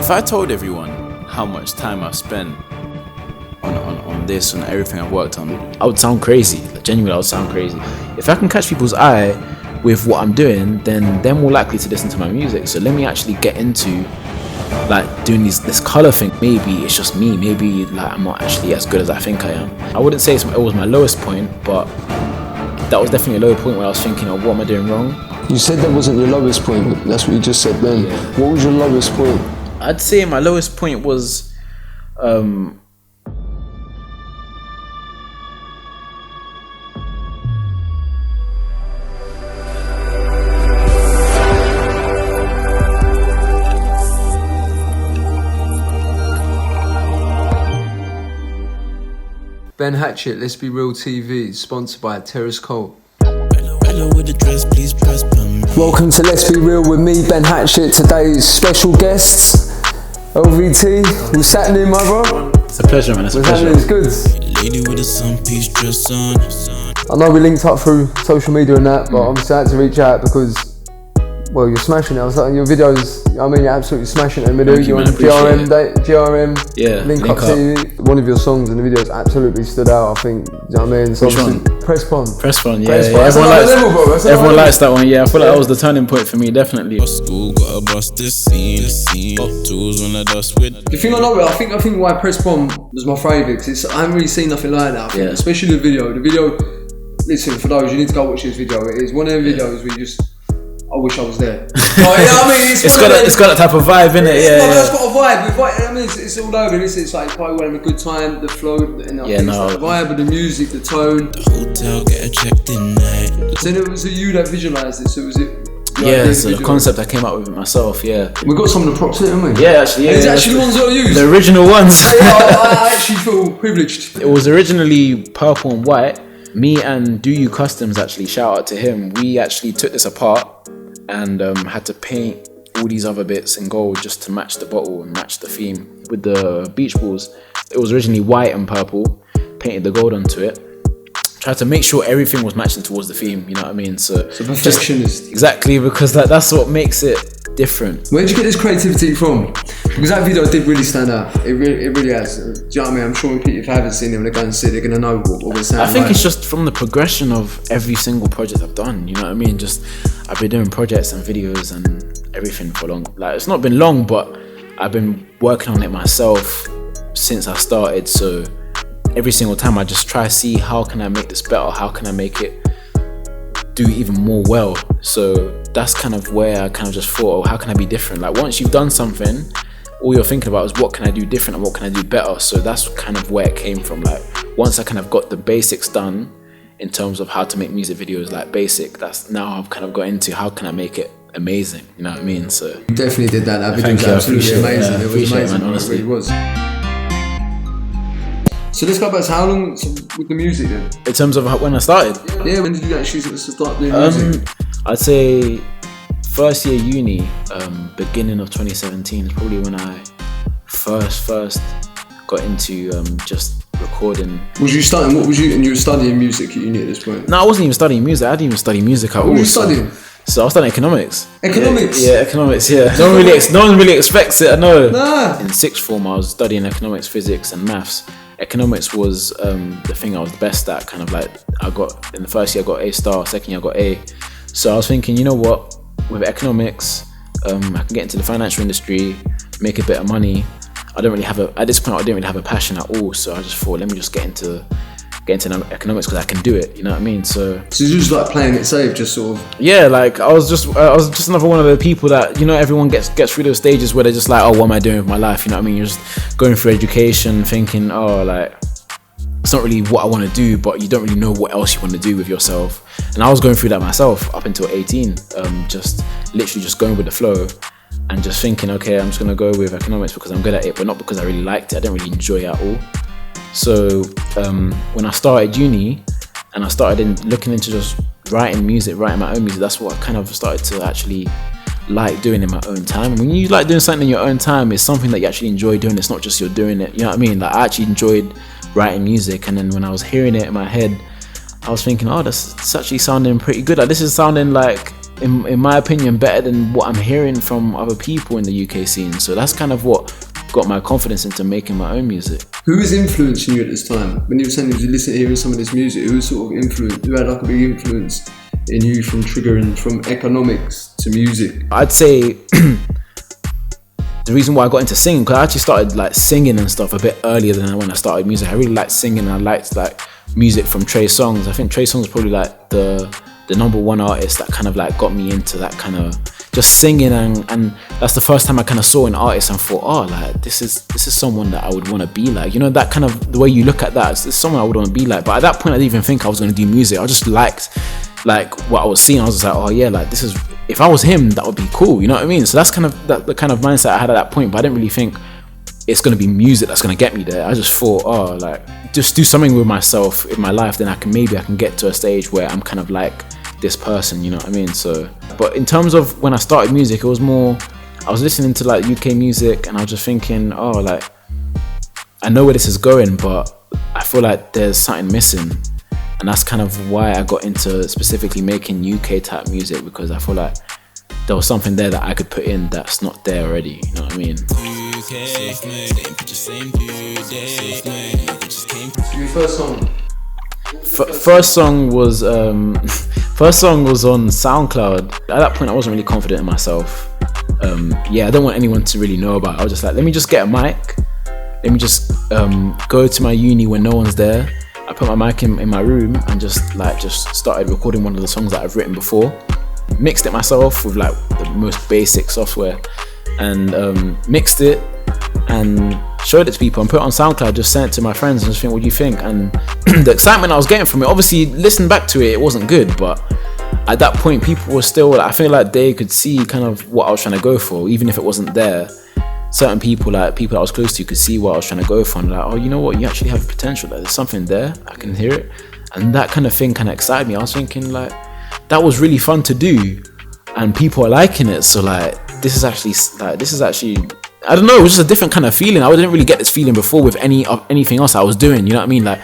If I told everyone how much time I've spent on this and everything I've worked on, I would sound crazy. Like, genuinely, I would sound crazy. If I can catch people's eye with what I'm doing, then they're more likely to listen to my music. So let me actually get into like doing this color thing. Maybe it's just me. Maybe like I'm not actually as good as I think I am. I wouldn't say it was my lowest point, but that was definitely a low point where I was thinking, what am I doing wrong? You said that wasn't your lowest point, but that's what you just said then. Yeah. What was your lowest point? I'd say my lowest point was Ben Hatchett, Let's Be Real TV, sponsored by Terrace Cole. Welcome to Let's Be Real with me, Ben Hatchett. Today's special guests, LVTee. What's happening, my bro? It's a pleasure, man. It's a pleasure. It's good. Lady with a sun-piece dress on. I know we linked up through social media and that, but I'm sad to reach out because, well, you're smashing it. I was like, your videos, I mean, you're absolutely smashing it. You're on GRM, yeah, Link Up TV. One of your songs in the videos absolutely stood out, I think. Do you know what I mean? So which one? Press Pon, yeah. Everyone likes that one, yeah. I feel like that was the turning point for me, definitely. School got a bust this scene. Tools when I dust with. The thing I love, I think why Press Pon was my favourite, because I haven't really seen nothing like that. I think, especially the video. The video, listen, for those, you need to go watch this video. It is one of them videos where you just, I wish I was there. I mean, it's got that type of vibe, innit? It's got a vibe. I mean, it's all over. It's like probably having a good time. The flow, and the vibe of the music, the tone. The hotel get a check tonight. So it was you that visualised it. So was it? Yeah, so the concept I came up with it myself. Yeah, we got some of the props here, haven't we? Yeah, actually, yeah. It's actually the ones that I used. The original ones. I actually feel privileged. It was originally purple and white. Me and Do You Customs, actually, shout out to him. We actually took this apart and had to paint all these other bits in gold just to match the bottle and match the theme. With the beach balls, it was originally white and purple, painted the gold onto it. Tried to make sure everything was matching towards the theme, you know what I mean? So perfectionist. Exactly, because that's what makes it different. Where did you get this creativity from? Because that video did really stand out. It really has. Do you know what I mean? I'm sure if you haven't seen it, when they go and see it, they're going to know what we're saying. I think it's just from the progression of every single project I've done, you know what I mean? Just, I've been doing projects and videos and everything for long. Like, it's not been long, but I've been working on it myself since I started. So every single time I just try to see how can I make this better? How can I make it do even more well? So that's kind of where I kind of just thought, how can I be different? Like, once you've done something, all you're thinking about is what can I do different and what can I do better? So that's kind of where it came from. Like, once I kind of got the basics done in terms of how to make music videos, like basic, that's now I've kind of got into how can I make it amazing, you know what I mean? So you definitely did that. That video was absolutely amazing. It was amazing, man, honestly. It really was. So let's go back to how long with the music then? In terms of when I started? Yeah, when did you actually start doing music? I'd say first year uni, beginning of 2017 is probably when I first got into just recording. Was you studying? What was you? And you were studying music at uni at this point? No, I wasn't even studying music. I didn't even study music at all. What were you studying? So I was studying economics. Economics? Yeah, economics, yeah. No one really expects it, I know. Nah. In sixth form, I was studying economics, physics and maths. Economics was the thing I was the best at, kind of like, I got, in the first year I got A-star, second year I got A. So I was thinking, you know what, with economics, I can get into the financial industry, make a bit of money. At this point I didn't really have a passion at all, so I just thought, let me just get into economics because I can do it, you know what I mean? So you're just like playing it safe, just sort of. Yeah, like I was just another one of the people that, you know, everyone gets through those stages where they're just like, oh, what am I doing with my life? You know what I mean? You're just going through education, thinking, oh, like it's not really what I want to do, but you don't really know what else you want to do with yourself. And I was going through that myself up until 18, just literally just going with the flow and just thinking, okay, I'm just gonna go with economics because I'm good at it, but not because I really liked it. I didn't really enjoy it at all. So when I started uni and I started looking into just writing my own music, that's what I kind of started to actually like doing in my own time. And when you like doing something in your own time, it's something that you actually enjoy doing. It's not just you're doing it, you know what I mean? Like, I actually enjoyed writing music, and then when I was hearing it in my head, I was thinking, oh, it's actually sounding pretty good. Like, this is sounding like in my opinion, better than what I'm hearing from other people in the UK scene. So that's kind of what got my confidence into making my own music. Who was influencing you at this time? When you were saying you listened to hearing some of this music, who was sort of influenced? Who had like a big influence in you from triggering from economics to music? I'd say the reason why I got into singing, because I actually started like singing and stuff a bit earlier than when I started music. I really liked singing, and I liked like music from Trey Songz. I think Trey Songz is probably like the number one artist that kind of like got me into that kind of just singing, and that's the first time I kind of saw an artist and thought, oh, like this is someone that I would want to be like, you know, that kind of the way you look at that, it's someone I would want to be like. But at that point I didn't even think I was going to do music. I just liked like what I was seeing. I was just like, oh yeah, like this is, if I was him, that would be cool, you know what I mean? So that's kind of the kind of mindset I had at that point. But I didn't really think it's going to be music that's going to get me there. I just thought, oh, like just do something with myself in my life, then I can get to a stage where I'm kind of like this person, you know what I mean? So, but in terms of when I started music, it was more, I was listening to like UK music and I was just thinking, oh, like I know where this is going, but I feel like there's something missing. And that's kind of why I got into specifically making UK type music, because I feel like there was something there that I could put in that's not there already, you know what I mean? Your first song? First song was on SoundCloud. At that point I wasn't really confident in myself. I don't want anyone to really know about it. I was just like, let me just get a mic, let me just go to my uni when no one's there. I put my mic in my room and just started recording one of the songs that I've written before, mixed it myself with like the most basic software, and mixed it and showed it to people and put it on SoundCloud, just sent it to my friends and just think, what do you think? And the excitement I was getting from it, obviously listening back to it, it wasn't good, but at that point people were still, I feel like they could see kind of what I was trying to go for, even if it wasn't there. Certain people, like people that I was close to, could see what I was trying to go for, and like, oh, you know what, you actually have potential, like there's something there, I can hear it. And that kind of thing kind of excited me. I was thinking like, that was really fun to do and people are liking it, so like this is actually I don't know, it was just a different kind of feeling. I didn't really get this feeling before with anything else I was doing, you know what I mean? Like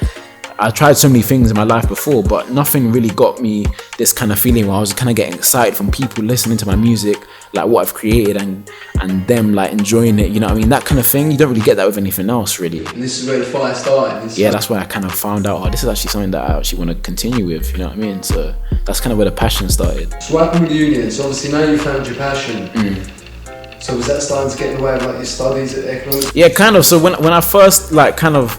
I tried so many things in my life before, but nothing really got me this kind of feeling where I was kind of getting excited from people listening to my music, like what I've created, and them like enjoying it, you know what I mean? That kind of thing, you don't really get that with anything else really. And this is where the fire started. That's why I kind of found out, oh, this is actually something that I actually want to continue with, you know what I mean? So that's kind of where the passion started. So what happened with the union? So obviously now you found your passion. So was that starting to get in the way of like your studies at economics? Yeah, kind of. So when I first like kind of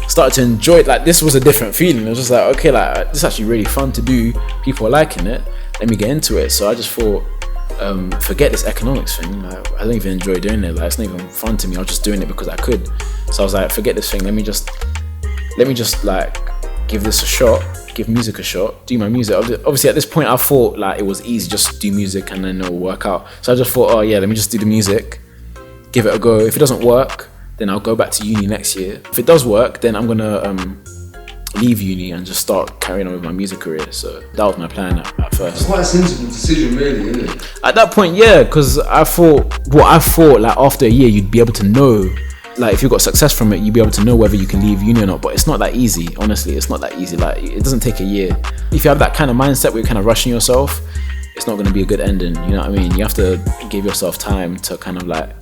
started to enjoy it, like this was a different feeling. It was just like, okay, like this is actually really fun to do, people are liking it, let me get into it. So I just thought, forget this economics thing, like I don't even enjoy doing it, like it's not even fun to me, I was just doing it because I could. So I was like, forget this thing, let me just like give this a shot, give music a shot, do my music. Obviously at this point I thought like it was easy, just do music and then it'll work out. So I just thought, oh yeah, let me just do the music, give it a go. If it doesn't work, then I'll go back to uni next year. If it does work, then I'm gonna leave uni and just start carrying on with my music career. So that was my plan at first. It's quite a sensible decision really, isn't it? At that point, yeah, because I thought like after a year you'd be able to know, like if you got success from it, you'd be able to know whether you can leave uni or not. But it's not that easy, honestly, it's not that easy. Like it doesn't take a year. If you have that kind of mindset where you're kind of rushing yourself, it's not going to be a good ending, you know what I mean? You have to give yourself time to kind of like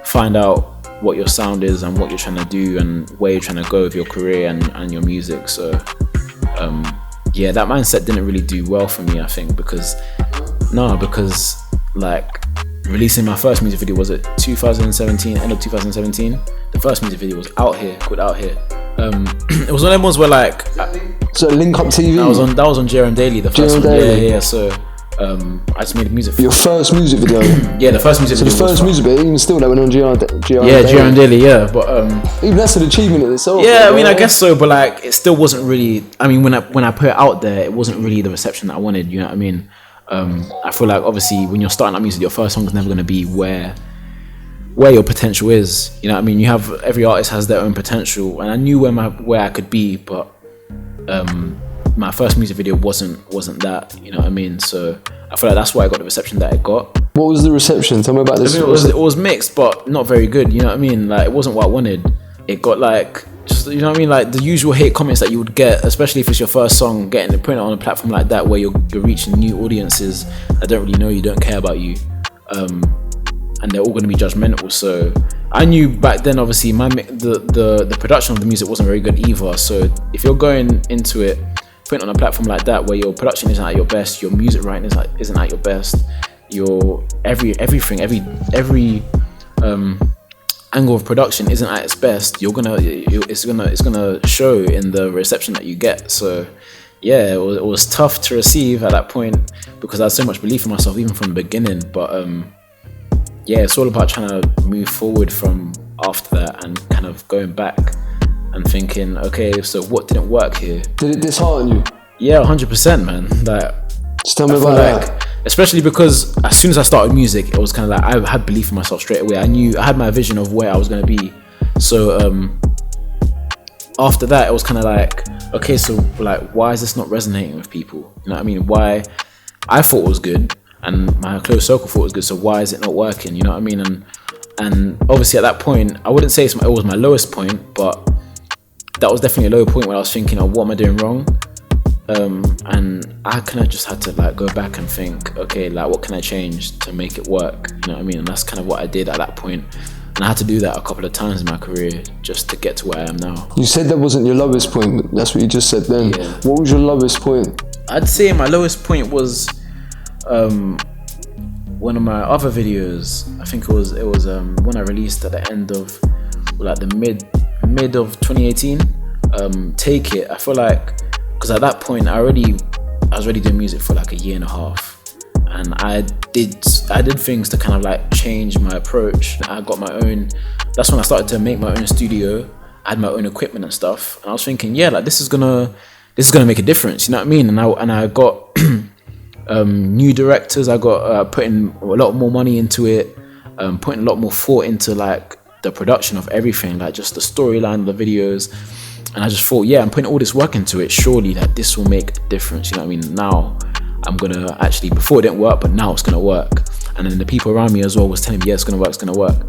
find out what your sound is and what you're trying to do and where you're trying to go with your career and your music. So that mindset didn't really do well for me, I think, because like releasing my first music video was at 2017, end of 2017. The first music video was Out Here, called Out Here. It was one of them ones where like so Link Up TV. That was on JRM Daily, the first one. Daily. Yeah. So I just made a music video. Your first music video? Yeah, the first music video. So the first music video, even still that went on JRM Yeah, JRM Daily, yeah. But even that's an achievement in itself. Yeah, I mean, I guess so, but like it still wasn't really, I mean, when I put it out there, it wasn't really the reception that I wanted, you know what I mean? I feel like obviously when you're starting out music, your first song is never going to be where your potential is, you know what I mean? You have, every artist has their own potential, and I knew where I could be, but my first music video wasn't that, you know what I mean? So I feel like that's why I got the reception that I got. What was the reception? Tell me about this. I mean, it was mixed, but not very good, you know what I mean? Like it wasn't what I wanted. It got like just, you know what I mean, like the usual hate comments that you would get, especially if it's your first song, getting it put on a platform like that where you're reaching new audiences that don't really know you, don't care about you, and they're all going to be judgmental. So I knew back then, obviously, the production of the music wasn't very good either. So if you're going into it, putting on a platform like that where your production isn't at your best, your music writing isn't at your best, your every angle of production isn't at its best, it's gonna show in the reception that you get. So yeah, it was tough to receive at that point because I had so much belief in myself even from the beginning. But yeah, it's all about trying to move forward from after that and kind of going back and thinking, okay, so what didn't work here? Did it dishearten you? Yeah, 100%, man. Like, just tell me about that. Especially because as soon as I started music, it was kind of like I had belief in myself straight away. I had my vision of where I was going to be. So after that, it was kind of like, okay, so like, why is this not resonating with people? You know what I mean? Why? I thought it was good and my close circle thought it was good, so why is it not working? You know what I mean? And obviously at that point, I wouldn't say it was my lowest point, but that was definitely a low point where I was thinking, oh, what am I doing wrong? And I kind of just had to like go back and think, okay, like what can I change to make it work? You know what I mean? And that's kind of what I did at that point. And I had to do that a couple of times in my career just to get to where I am now. You said that wasn't your lowest point. That's what you just said then. Yeah. What was your lowest point? I'd say my lowest point was one of my other videos. I think it was when I released at the end of like the mid of 2018. Take It. I feel like because at that point I was already doing music for like a year and a half, and I did things to kind of like change my approach. I got my own. That's when I started to make my own studio. I had my own equipment and stuff, and I was thinking, yeah, like this is gonna make a difference. You know what I mean? And I got new directors. I got putting a lot more money into it, putting a lot more thought into like the production of everything, like just the storyline of the videos. And I just thought, yeah, I'm putting all this work into it. Surely that this will make a difference. You know what I mean? Now I'm gonna actually, before it didn't work, but now it's gonna work. And then the people around me as well was telling me, yeah, it's gonna work.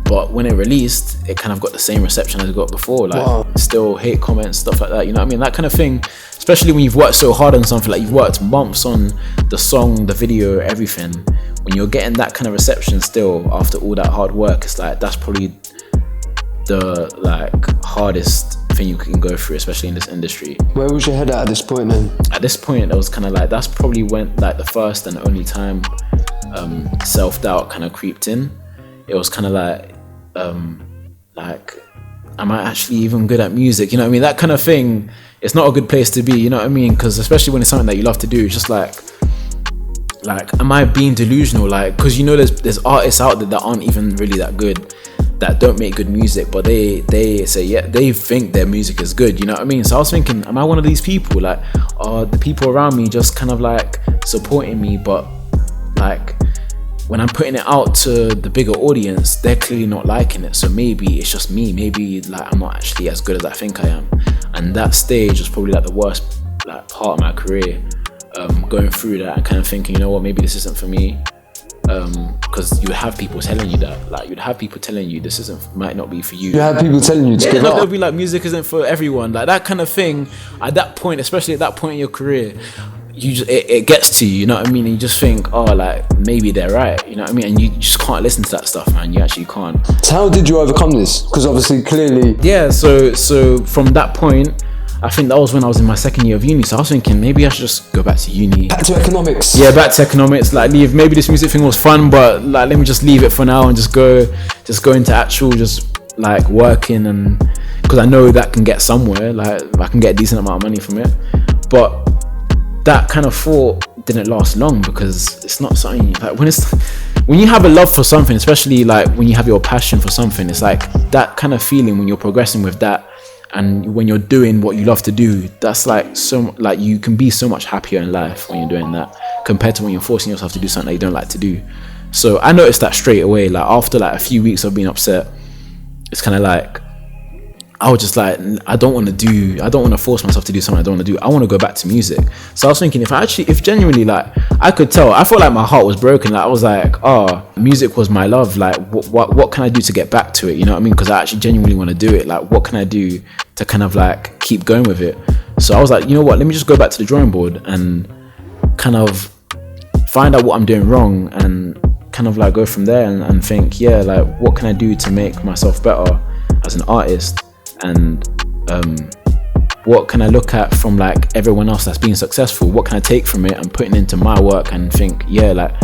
But when it released, it kind of got the same reception as it got before. Like still hate comments, stuff like that. You know what I mean? That kind of thing, especially when you've worked so hard on something, like you've worked months on the song, the video, everything. When you're getting that kind of reception still after all that hard work, it's like that's probably the like hardest thing you can go through, especially in this industry. Where was your head at this point then? At this point, it was kind of like that's probably when like the first and only time self-doubt kind of creeped in. It was kind of like am I actually even good at music? You know what I mean? That kind of thing. It's not a good place to be. You know what I mean? Because especially when it's something that you love to do, it's just like am I being delusional? Like, because you know there's artists out there that aren't even really that good, that don't make good music, but they say, yeah, they think their music is good, you know what I mean? So I was thinking, am I one of these people? Like, are the people around me just kind of like supporting me, but like when I'm putting it out to the bigger audience, they're clearly not liking it. So maybe it's just me, maybe like I'm not actually as good as I think I am. And that stage was probably like the worst like part of my career, going through that and kind of thinking, you know what, maybe this isn't for me. Because you have people telling you that, like you'd have people telling you this might not be for you. You have people telling you to give up. They'll be like, music isn't for everyone, like that kind of thing. At that point, especially at that point in your career, it gets to you, you know what I mean? And you just think, oh, like maybe they're right, you know what I mean? And you just can't listen to that stuff, man. You actually can't. So how did you overcome this? Because obviously, clearly, yeah. So from that point, I think that was when I was in my second year of uni. So I was thinking maybe I should just go back to uni. Back to economics. Yeah, back to economics. Like maybe this music thing was fun, but like let me just leave it for now and just go into actual just like working, and because I know that can get somewhere. Like I can get a decent amount of money from it. But that kind of thought didn't last long, because it's not something like when you have a love for something, especially like when you have your passion for something, it's like that kind of feeling when you're progressing with that. And when you're doing what you love to do, that's like you can be so much happier in life when you're doing that compared to when you're forcing yourself to do something that you don't like to do. So I noticed that straight away. Like after like a few weeks of being upset, it's kind of like I was just like, I don't want to force myself to do something I don't want to do. I want to go back to music. So I was thinking, if genuinely, like, I could tell, I felt like my heart was broken. Like, I was like, music was my love. Like, what can I do to get back to it? You know what I mean? Because I actually genuinely want to do it. Like, what can I do to kind of like keep going with it? So I was like, you know what? Let me just go back to the drawing board and kind of find out what I'm doing wrong and kind of like go from there and think, yeah, like, what can I do to make myself better as an artist? And what can I look at from like everyone else that's been successful? What can I take from it and put it into my work and think, yeah, like,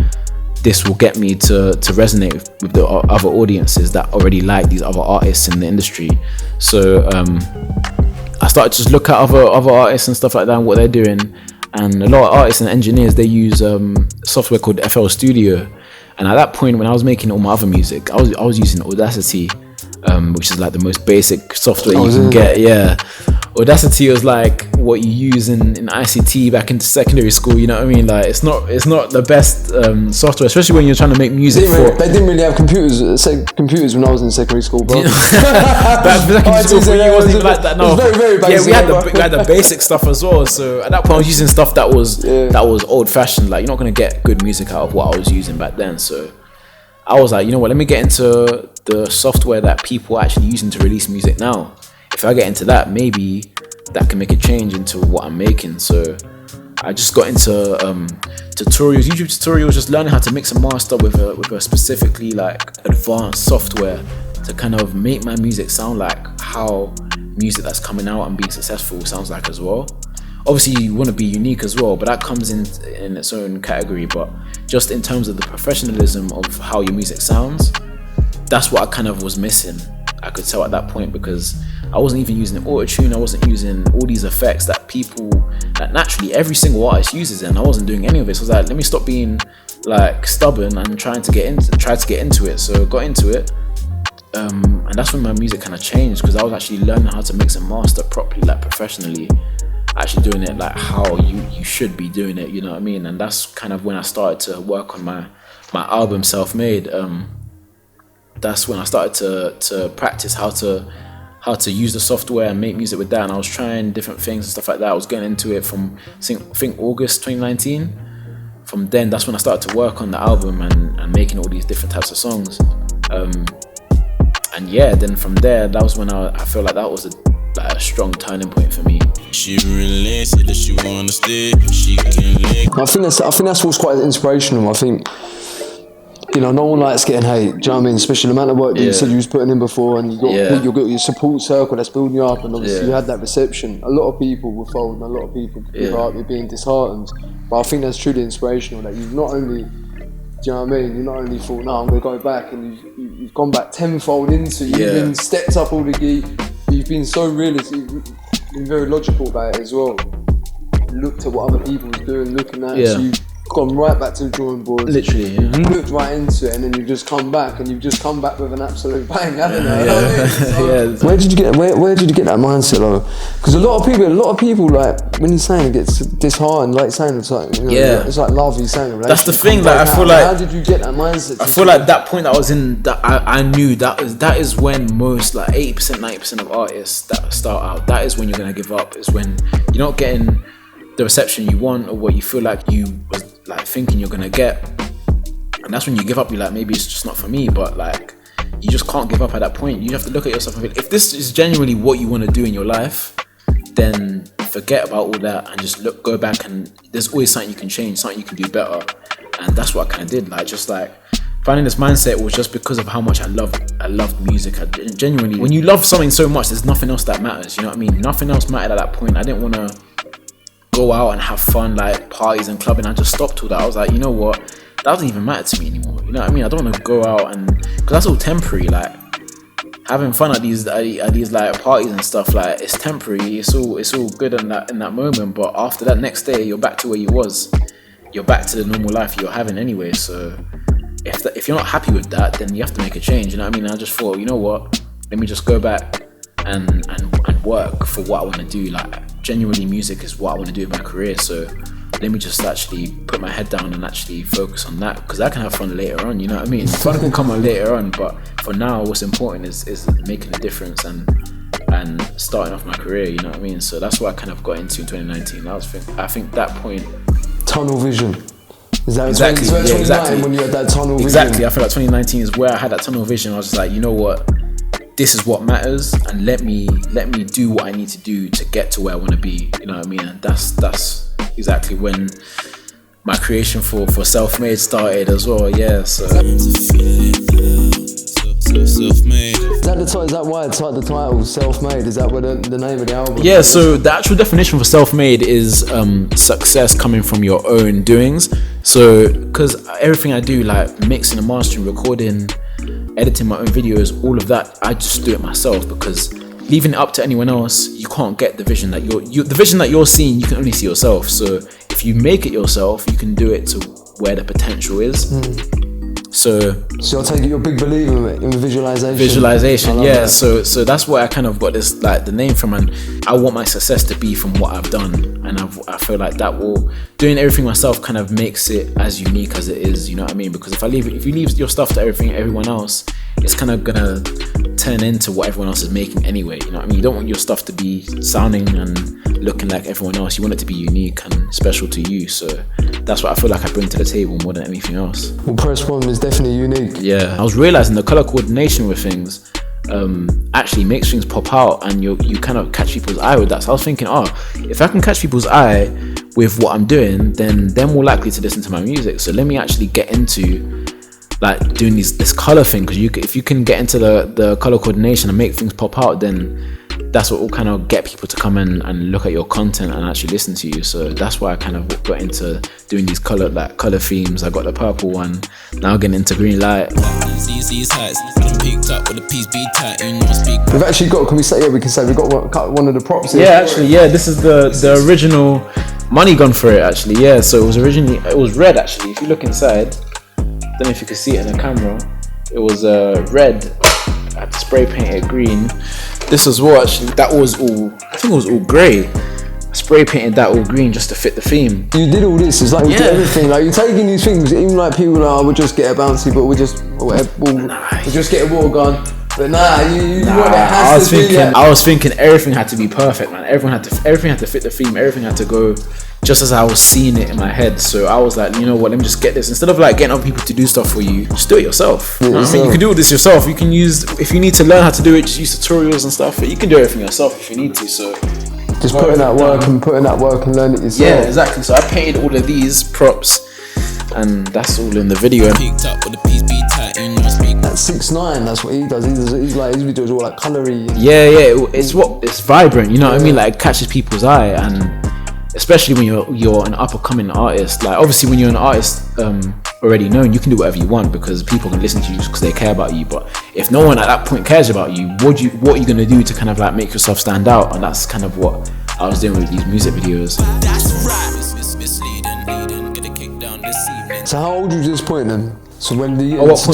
this will get me to resonate with the other audiences that already like these other artists in the industry. So I started to just look at other artists and stuff like that and what they're doing. And a lot of artists and engineers, they use software called FL Studio. And at that point, when I was making all my other music, I was using Audacity, which is like the most basic software you can get. Yeah, Audacity was like what you use in ICT back into secondary school. You know what I mean? Like, it's not the best software, especially when you're trying to make music. They didn't really have computers when I was in secondary school, bro. Back secondary school for you wasn't even like that. No, it was very basic. Yeah, we had the basic stuff as well. So at that point, I was using stuff that was old fashioned. Like, you're not gonna get good music out of what I was using back then. So I was like, you know what? Let me get into the software that people are actually using to release music now. If I get into that, maybe that can make a change into what I'm making. So I just got into YouTube tutorials, just learning how to mix and master with a specifically like advanced software to kind of make my music sound like how music that's coming out and being successful sounds like as well. Obviously, you want to be unique as well, but that comes in its own category. But just in terms of the professionalism of how your music sounds, that's what I kind of was missing. I could tell at that point, because I wasn't even using auto-tune, I wasn't using all these effects that naturally every single artist uses, and I wasn't doing any of it. So I was like, let me stop being like stubborn and try to get into it. So I got into it, and that's when my music kind of changed, because I was actually learning how to mix and master properly, like professionally, actually doing it like how you should be doing it, you know what I mean? And that's kind of when I started to work on my album Self-Made. That's when I started to practice how to use the software and make music with that, and I was trying different things and stuff like that. I was getting into it from I think August 2019. From then, that's when I started to work on the album and making all these different types of songs. And yeah, then from there, that was when I feel like that was a strong turning point for me. She really said that she wanna stay. She can lick. I think that's what's quite inspirational. I think, you know, no one likes getting hate. Do you know what I mean? Especially the amount of work that you said you was putting in before, and you got your support circle that's building you up, and obviously you had that reception. A lot of people were folding, a lot of people give up, you're being disheartened. But I think that's truly inspirational, that you've not only, do you know what I mean? You not only thought, no, I'm going to go back, and you've gone back tenfold into it. You've been stepped up all the gear. You've been so realistic, you've been very logical about it as well. Looked at what other people was doing, looking at it, so you've gone right back to the drawing board. Literally, looked right into it, and then you've just come back, and you've just come back with an absolute bang, haven't you? So, where did you get that mindset though? Because a lot of people like, when you're saying it gets disheartened, like saying it's like, you know, it's like love. You're saying that's the thing. Like, I feel like, how did you get that mindset? I feel like that point that I was in, that I knew that is when most, like 80%, 90% of artists that start out, that is when you're gonna give up. Is when you're not getting the reception you want or what you feel like you was like thinking you're gonna get, and that's when you give up. You're like, maybe it's just not for me. But like, you just can't give up at that point. You have to look at yourself and think, if this is genuinely what you want to do in your life, then forget about all that and just go back, and there's always something you can change, something you can do better. And that's what I kind of did. Like, just like finding this mindset was just because of how much I loved music. I genuinely, when you love something so much, there's nothing else that matters. You know what I mean? Nothing else mattered at that point. I didn't want to go out and have fun, like parties and clubbing. I just stopped all that. I was like, you know what, that doesn't even matter to me anymore. You know what I mean? I don't want to go out, and because that's all temporary. Like, having fun at these like parties and stuff, like, it's temporary. It's all good in that moment, but after that, next day you're back to where you was. You're back to the normal life you're having anyway. So if you're not happy with that, then you have to make a change. You know what I mean? I just thought, you know what, let me just go back and work for what I want to do. Like, genuinely, music is what I want to do in my career, so let me just actually put my head down and actually focus on that, because I can have fun later on, you know what I mean? Fun can come on later on, but for now, what's important is making a difference and and starting off my career, you know what I mean? So that's what I kind of got into in 2019. I think that point. Tunnel vision. Is that exactly 2019 exactly when you had that tunnel vision? Exactly. I feel like 2019 is where I had that tunnel vision. I was just like, you know what? This is what matters, and let me do what I need to do to get to where I want to be. You know what I mean? And that's exactly when my creation for Self-Made started as well. Yeah. So. Self-made. Is that why it's like the title Self-Made? Is that what the name of the album? Yeah, so the actual definition for self-made is success coming from your own doings. So, because everything I do, like mixing and mastering, recording, editing my own videos, all of that, I just do it myself, because leaving it up to anyone else, you can't get the vision that the vision that you're seeing, you can only see yourself. So if you make it yourself, you can do it to where the potential is. So I take it you're a big believer in visualization. Visualization, yeah. So that's where I kind of got this, like, the name from, and I want my success to be from what I've done, and I feel like that will, doing everything myself kind of makes it as unique as it is. You know what I mean? Because if you leave your stuff to everyone else, it's kind of gonna turn into what everyone else is making anyway. You know what I mean? You don't want your stuff to be sounding and looking like everyone else. You want it to be unique and special to you. So that's what I feel like I bring to the table more than anything else. Well, Press One is definitely unique. Yeah, I was realizing the color coordination with things actually makes things pop out, and you kind of catch people's eye with that. So I was thinking, if I can catch people's eye with what I'm doing, then they're more likely to listen to my music. So let me actually get into like doing this color thing, because if you can get into the color coordination and make things pop out, then that's what will kind of get people to come in and look at your content and actually listen to you. So that's why I kind of got into doing these color themes. I got the purple one, now getting into green light. We've actually got, we can say we've got one of the props here. Yeah, actually, yeah, this is the original money gun for it, actually. Yeah, so it was red, actually. If you look inside, I don't know if you can see it in the camera, it was red. I had to spray paint it green. This was what, actually, that was all, I think it was all grey. I spray painted that all green just to fit the theme. You did all this, it's like you did everything, like you're taking these things, even like people are like, we'll just get a bouncy, but we'll just get a water gun. But you want it has to be. I was thinking everything had to be perfect, man. Everything had to fit the theme, everything had to go just as I was seeing it in my head. So I was like, you know what, let me just get this. Instead of like getting other people to do stuff for you, just do it yourself. You know what I mean? You can do all this yourself. You can use, if you need to learn how to do it, just use tutorials and stuff. But you can do everything yourself if you need to. So just put in that work and learn it yourself. Yeah, exactly. So I painted all of these props, and that's all in the video. That's 6ix9ine, that's what he does. He's like, his videos are all like colory. Yeah, it's vibrant, you know what I mean? Like, it catches people's eye, and especially when you're an up and coming artist. Like, obviously when you're an artist already known, you can do whatever you want because people can listen to you because they care about you. But if no one at that point cares about you, what are you gonna do to kind of like make yourself stand out? And that's kind of what I was doing with these music videos. That's right. So how old were you at this point then? So when last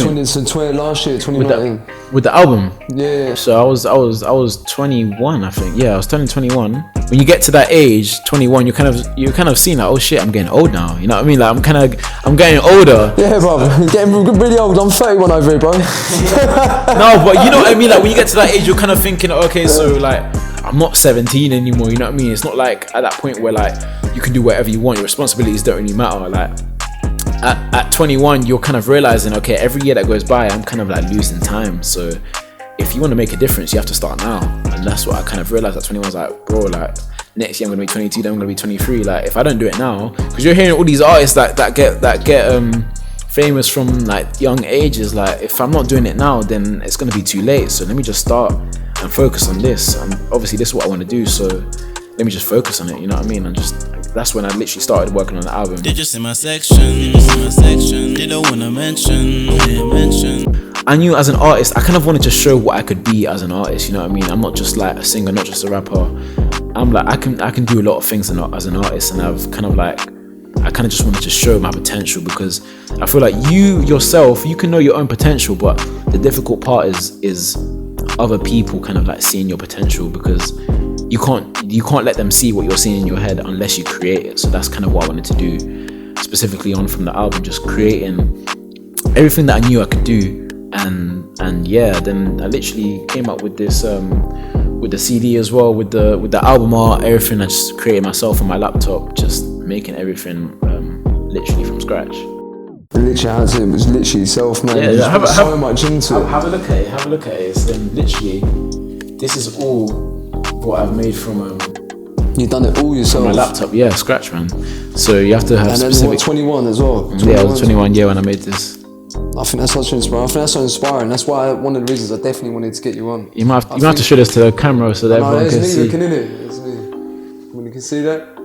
year, 2019. With the album? Yeah. So I was 21, I think. Yeah, I was turning 21. When you get to that age, 21, you're kind of seeing like, oh shit, I'm getting old now. You know what I mean? Like I'm getting older. Yeah, bro. I'm getting really old. I'm 31 over here, bro. No, but you know what I mean? Like, when you get to that age, you're kind of thinking, okay, so like, I'm not 17 anymore. You know what I mean? It's not like at that point where like you can do whatever you want. Your responsibilities don't really matter. Like, at 21, you're kind of realizing, okay, every year that goes by, I'm kind of like losing time. So if you want to make a difference, you have to start now. And that's what I kind of realized at 21. I was like, bro, like, next year I'm gonna be 22, then I'm gonna be 23. Like, if I don't do it now, because you're hearing all these artists that get famous from like young ages. Like, if I'm not doing it now, then it's gonna be too late. So let me just start and focus on this. And obviously this is what I want to do, so let me just focus on it, you know what I mean? And just, that's when I literally started working on the album. They're just in my section, they don't wanna mention. I knew as an artist, I kind of wanted to show what I could be as an artist, you know what I mean? I'm not just like a singer, not just a rapper. I'm like, I can do a lot of things as an artist, and I've kind of like, I kind of just wanted to show my potential, because I feel like you yourself, you can know your own potential, but the difficult part is other people kind of like seeing your potential, because you can't let them see what you're seeing in your head unless you create it. So that's kind of what I wanted to do, specifically from the album, just creating everything that I knew I could do. And yeah, then I literally came up with this with the CD as well, with the album art, everything I just created myself on my laptop, just making everything literally from scratch. Literally, it was literally yourself, man. Yeah, you put so much into it. Have a look at it. It's literally, this is all what I've made from You've done it all yourself. my laptop, yeah, scratch, man. So you have to have and specific. then 21 as well. 21 yeah, I was 21 when I made this. I think that's such inspiring. I think that's so inspiring. That's why one of the reasons I definitely wanted to get you on. You might have to show this to the camera so that everyone can me see. looking in it. There's me. When you can see that.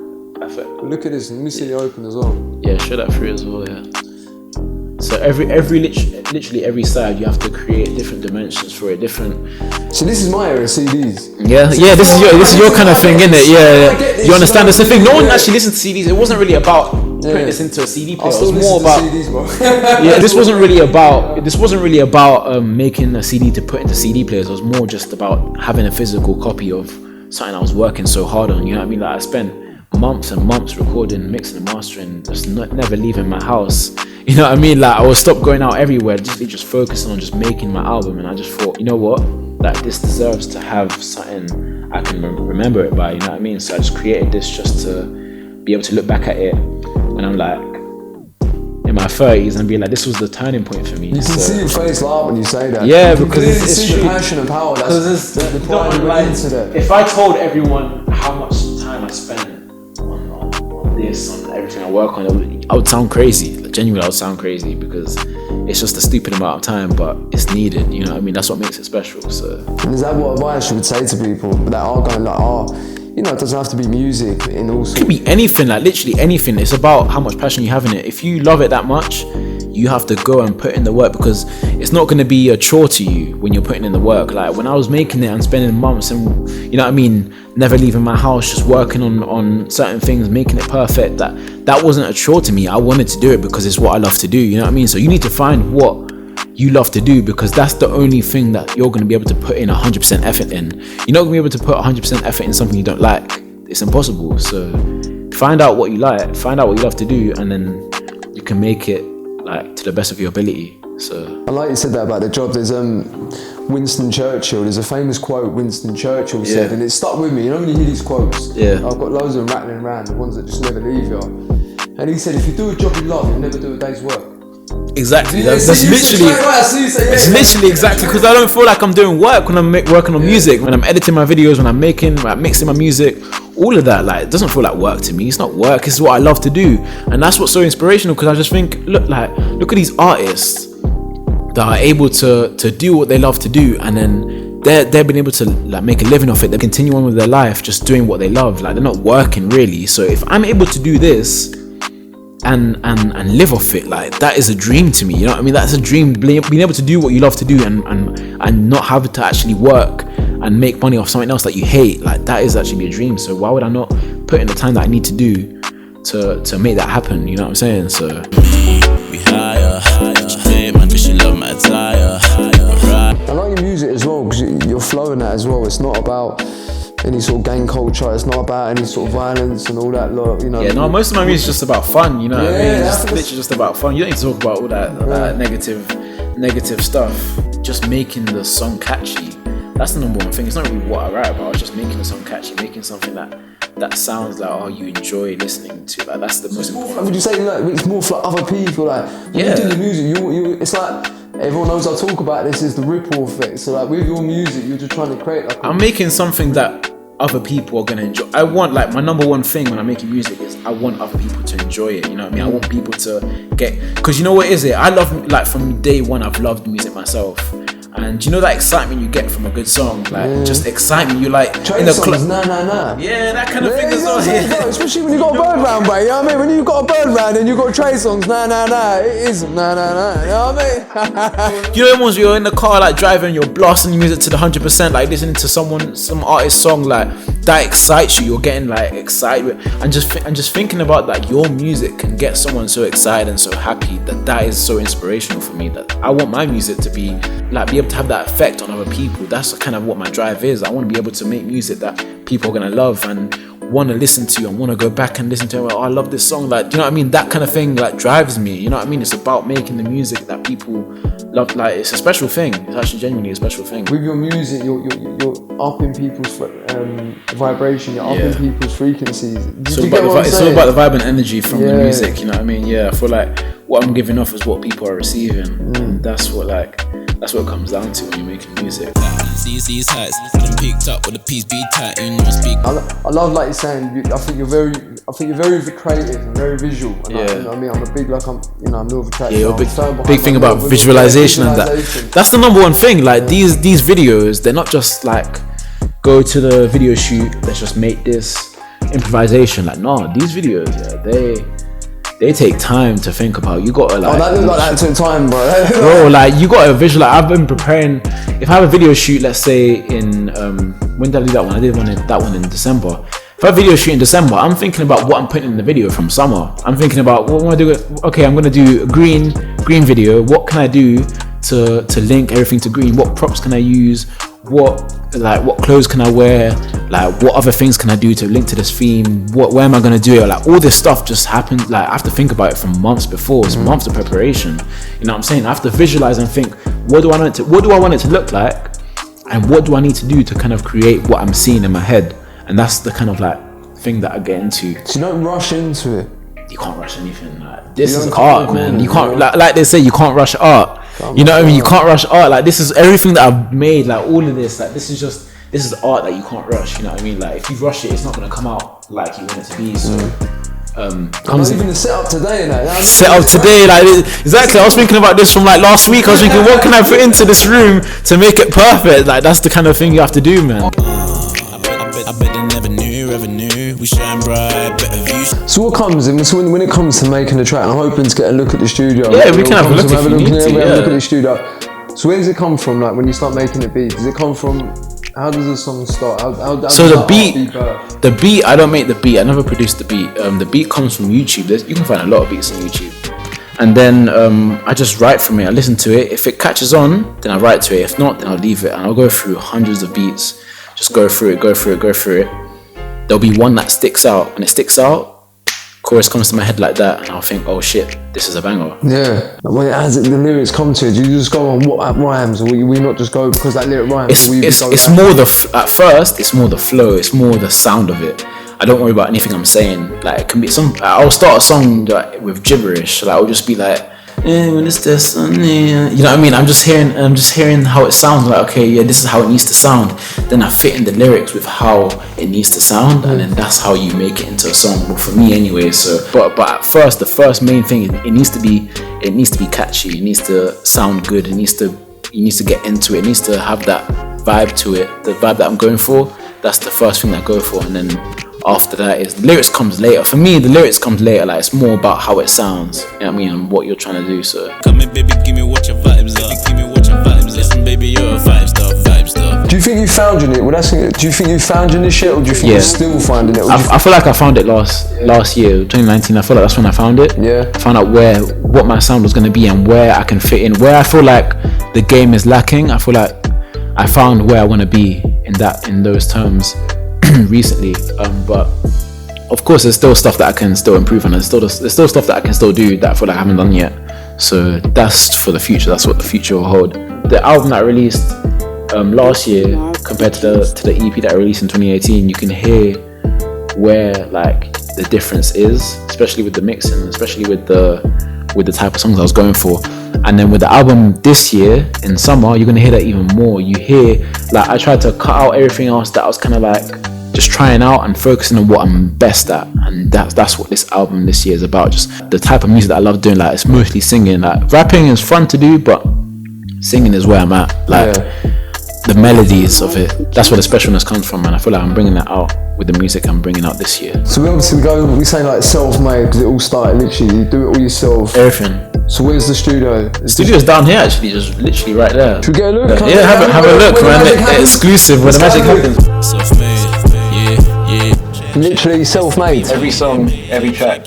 Look at this. Let me see it open as well. Yeah, show that through as well. Yeah. So literally every side you have to create different dimensions for it, different. So this is my era, CDs. Yeah, this is your kind of thing, isn't it? Yeah. You understand? That's the thing. No one actually listens to CDs. It wasn't really about putting this into a CD player. It was more about CDs, bro. yeah. This wasn't really about making a CD to put into CD players. It was more just about having a physical copy of something I was working so hard on. You know what I mean? Like I spent months and months recording, mixing and mastering, just never leaving my house. You know what I mean? Like I would stop going out everywhere, just focusing on just making my album. And I just thought, you know what? Like this deserves to have something I can remember it by. You know what I mean? So I just created this just to be able to look back at it when I'm like in my 30s and be like, this was the turning point for me. You can see your face light when you say that. Yeah, you because can it's see true. the passion and power. That's the pride you went into that. If I told everyone how much time I spent on this, on everything I work on, I would sound crazy. Like, genuinely, I would sound crazy because it's just a stupid amount of time, but it's needed. You know what I mean? That's what makes it special. So. And is that what advice you would say to people that are going like, you know, it doesn't have to be music in all sorts. It could be anything, like literally anything. It's about how much passion you have in it. If you love it that much, you have to go and put in the work because it's not going to be a chore to you when you're putting in the work. Like when I was making it and spending months and, you know what I mean, never leaving my house, just working on certain things, making it perfect, that wasn't a chore to me. I wanted to do it because it's what I love to do, you know what I mean? So you need to find what you love to do because that's the only thing that you're going to be able to put in 100% effort in. You're not going to be able to put 100% effort in something you don't like. It's impossible. So find out what you like, find out what you love to do, and then you can make it like to the best of your ability. So I like you said that about the job. There's Winston Churchill. There's a famous quote Winston Churchill said, and it stuck with me. You know when you hear these quotes? Yeah. I've got loads of them rattling around, the ones that just never leave you. And he said, if you do a job you love, you'll never do a day's work. exactly, that's literally exactly, because I don't feel like I'm doing work when I'm working on music, when I'm editing my videos, when I'm mixing my music, all of that. Like, it doesn't feel like work to me. It's not work, it's what I love to do. And that's what's so inspirational, because I just think, look at these artists that are able to do what they love to do, and then they've been able to like make a living off it. They continue on with their life just doing what they love. Like, they're not working really. So if I'm able to do this and live off it, like, that is a dream to me. You know what I mean? That's a dream, being able to do what you love to do and not have to actually work and make money off something else that you hate. Like, that is actually a dream. So why would I not put in the time that I need to do to make that happen? You know what I'm saying? So We higher, she hate man, but she love my attire. I like your music as well, because you're flowing that as well. It's not about any sort of gang culture, it's not about any sort of violence and all that lot, you know. yeah, no, most of my music is just about fun, you know what I mean? Yeah, It's literally just about fun. You don't need to talk about all that negative stuff. Just making the song catchy. That's the number one thing. It's not really what I write about, it's just making the song catchy, making something that sounds like, oh, you enjoy listening to. Like, that's the most important. Would you say like it's more for like other people? Like when you do the music, you it's like everyone knows I talk about this is the ripple effect. So like with your music, you're just trying to create like I'm making something that other people are gonna enjoy. I want, like, my number one thing when I'm making music is I want other people to enjoy it. You know what I mean? I want people to get, because you know what is it? I love, like, from day one I've loved music myself. And you know that excitement you get from a good song, like just excitement. You like in the club, yeah, that kind of thing as well. Yeah. Especially when you got a bird round, bro. You know what I mean? When you've got a bird round and you've got Trey songs, it is nah. You know what I mean? You know, once you're in the car, like driving, you're blasting your music to the 100%, like listening to some artist's song, like that excites you. You're getting like excited, and just thinking about that your music can get someone so excited and so happy. That is so inspirational for me. That I want my music to be able to have that effect on other people. That's kind of what my drive is. I want to be able to make music that people are gonna love, and want to listen to and want to go back and listen to it. Oh, I love this song. Like, do you know what I mean? That kind of thing like drives me. You know what I mean? It's about making the music that people love. Like, it's a special thing. It's actually genuinely a special thing. With your music, you're upping people's vibration. You're upping people's frequencies. It's all about the vibe and energy from the music. You know what I mean? Yeah. I feel like what I'm giving off is what people are receiving, and that's what it comes down to when you're making music. These heights, them picked up with a piece be tight, you know, speak. I love, like you're saying. I think you're very creative and very visual. And you know what I mean? I'm a big I'm more of a creative. Yeah, big thing about visualization and that. That's the number one thing. Like these videos, they're not just like go to the video shoot. Let's just make this improvisation. Like no, these videos, they take time to think about. You gotta like. That looks like that took time, bro. Bro, like you gotta visualize. I've been preparing. If I have a video shoot, let's say in when did I do that one? I did that one in December. If I have a video shoot in December, I'm thinking about what I'm putting in the video from summer. I'm thinking about what am I doing? Okay, I'm gonna do a green video. What can I do to link everything to green? What props can I use? What clothes can I wear? Like what other things can I do to link to this theme? Where am I gonna do it? Like all this stuff just happens. Like I have to think about it from months before. It's months of preparation. You know what I'm saying? I have to visualize and think, what do I want it to look like? And what do I need to do to kind of create what I'm seeing in my head? And that's the kind of like thing that I get into. So you don't rush into it. You can't rush anything. Like this is art, man. You can't like they say you can't rush art. You know what I mean? You can't rush art. Like this is everything that I've made. Like all of this. Like this is art that you can't rush. You know what I mean? Like if you rush it, it's not gonna come out like you want it to be. So even the setup today, like exactly. I was thinking about this from like last week. I was thinking, what can I put into this room to make it perfect? Like that's the kind of thing you have to do, man. I bet they never knew. We shine bright, better views. So what comes in? So when it comes to making a track, I'm hoping to get a look at the studio. Yeah, we can have a look if you need to. Have a look at the studio. So where does it come from? Like when you start making a beat, does it come from? How does the song start? So the beat, I don't make the beat. I never produce the beat. The beat comes from YouTube. You can find a lot of beats on YouTube. And then I just write from it. I listen to it. If it catches on, then I write to it. If not, then I'll leave it. And I'll go through hundreds of beats. Just go through it. There'll be one that sticks out. When it sticks out, chorus comes to my head like that, and I'll think, oh shit, this is a banger. Yeah. When the lyrics come to it, do you just go on what rhymes, or will you not just go because that lyric rhymes? It's more at first, it's more the flow, it's more the sound of it. I don't worry about anything I'm saying. Like it can be I'll start a song like, with gibberish. Like I'll just be like, when it's this, you know what I mean? I'm just hearing how it sounds. Like okay, yeah, this is how it needs to sound. Then I fit in the lyrics with how it needs to sound, and then that's how you make it into a song. Well, for me anyway. So, but at first, the first main thing it needs to be catchy. It needs to sound good. You need to get into it. It needs to have that vibe to it. The vibe that I'm going for. That's the first thing that I go for, and then after that is the lyrics comes later. For me, the lyrics comes later. Like it's more about how it sounds. You know what I mean? And what you're trying to do. So come in, baby, give me what your vibes are. Listen, baby, you're a five star. Do you think you found your niche? Well, do you think you found your niche yet, or do you think you're still finding it? I feel like I found it last year, 2019. I feel like that's when I found it. Yeah. I found out what my sound was going to be and where I can fit in. Where I feel like the game is lacking. I feel like I found where I want to be in those terms recently. But of course, there's still stuff that I can still improve on. There's still stuff that I can still do that I feel like I haven't done yet. So that's for the future. That's what the future will hold. The album that I released last year compared to the EP that I released in 2018, you can hear where like the difference is, especially with the mixing, especially with the type of songs I was going for. And then with the album this year in summer, you're gonna hear that even more. You hear like I tried to cut out everything else that I was kind of like just trying out and focusing on what I'm best at, and that's what this album this year is about. Just the type of music that I love doing. Like it's mostly singing. Like rapping is fun to do, but singing is where I'm at. Like the melodies of it, that's where the specialness comes from, and I feel like I'm bringing that out with the music I'm bringing out this year. So we say like self-made because it all started literally, you do it all yourself. Everything. So where's the studio? The studio's down here actually, just literally right there. Should we get a look? Yeah, have a look, man. Exclusive where the magic happens. Self-made, yeah. Literally self-made. Every song, every track.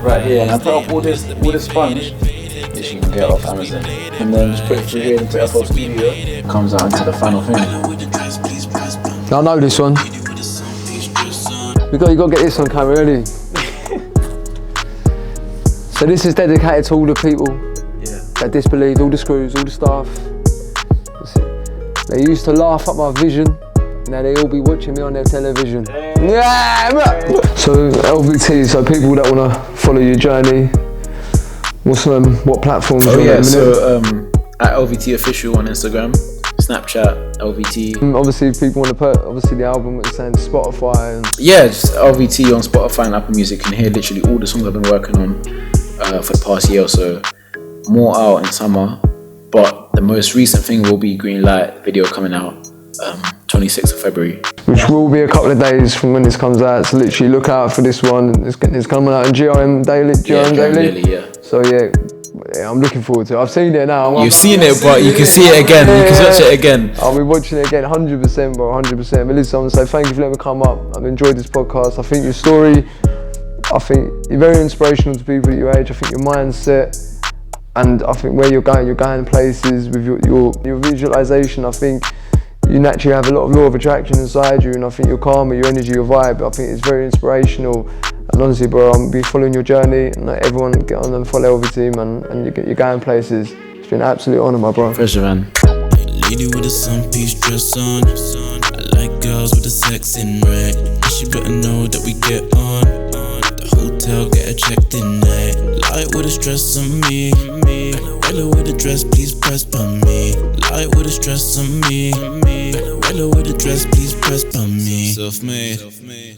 Right here, and I put up all this sponge, which you can get off Amazon, and then just put it through here into FL Studio. It comes out into the final thing. I know this one. You got to get this on camera, really. So this is dedicated to all the people that disbelieved, all the screws, all the staff. They used to laugh at my vision. Now they all be watching me on their television. Yeah, bro. So LVTee, so people that want to follow your journey, what platforms? So at LVTee official on Instagram, Snapchat, LVTee. Obviously, if people want to put the album, it's saying Spotify. Just LVTee on Spotify and Apple Music. You can hear literally all the songs I've been working on for the past year or so. More out in summer, but the most recent thing will be Green Light video coming out 26th of February. Which will be a couple of days from when this comes out, so literally look out for this one. It's coming out in GRM Daily. So yeah, I'm looking forward to it. I've seen it now. You've seen it, but you can see it again. You can watch it again. I'll be watching it again, 100%, bro, 100%. But listen, I want to say thank you for letting me come up. I've enjoyed this podcast. I think your story, I think you're very inspirational to people at your age. I think your mindset, and I think where you're going places with your visualization. I think you naturally have a lot of law of attraction inside you, and I think your karma, your energy, your vibe, I think it's very inspirational. And honestly, bro, I'll be following your journey, and like, everyone get on and follow LVTee, man, and you're going places. It's been an absolute honour, my bro. Pleasure, man. Lady with a sun-piece dress on. I like girls with the sex in red. And she better know that we get on. The hotel, get her checked in night. Light with a stress on me. Hello with a dress, please press by me. Light with a stress on me. Hello with a dress, please press by me. Self-made.